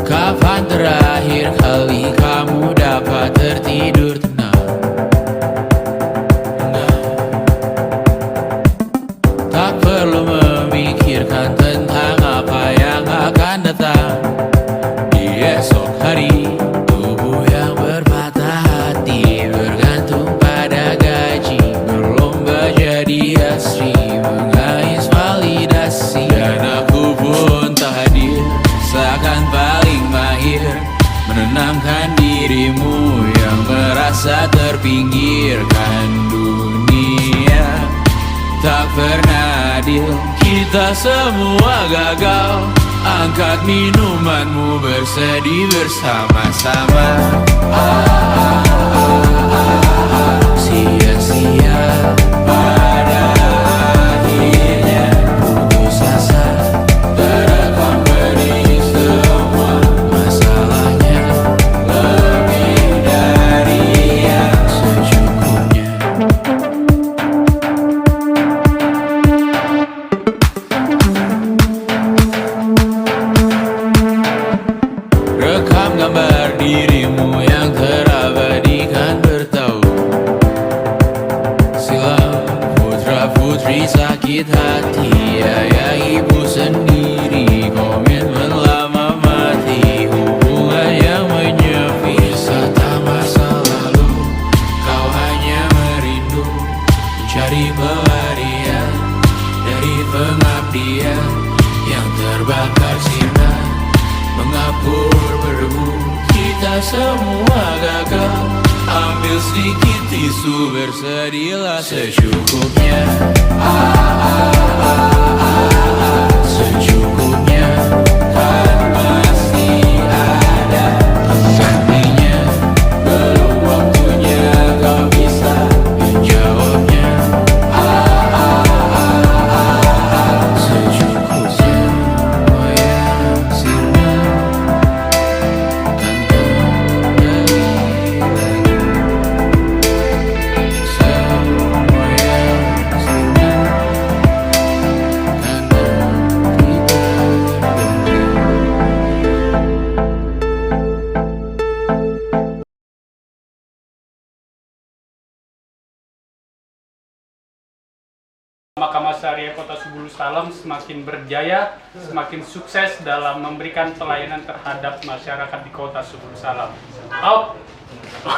Kapan terakhir kali kamu dapat tertidur tenang? Tak perlu memikirkan tentang apa yang akan datang di esok hari. Tubuh yang berpatah hati bergantung pada gaji, berlomba jadi asri, mengais validasi. Dan aku pun tak hadir, seakan paling mahir menenangkan dirimu yang merasa terpinggirkan dunia. Tak pernah adil, kita semua gagal. Angkat minumanmu, bersedih bersama-sama. Sia-sia pada akhirnya putus asa, terekam benih semua masalahnya, lebih dari yang secukupnya. Rekam gambar dirimu yang terabadikan bertahun silam. Putra-putri sakit hati, ayah ibu sendiri, komitmen lama mati, hubungan yang menyepi. Wisata masa lalu, kau hanya merindu mencari pelarian dari pengabdian yang terbakar sinar, mengapur berdebu. Kita semua gagal, ambil sedikit tisu, bersedihlah secukupnya. Secukupnya, kan pasti ada penggantinya. Belum waktunya kau bisa menjawabnya. Secukupnya, oh ya, sirna. Mahkamah Syariah Kota Subulu Salam semakin berjaya, semakin sukses dalam memberikan pelayanan terhadap masyarakat di Kota Subulu Salam. Out.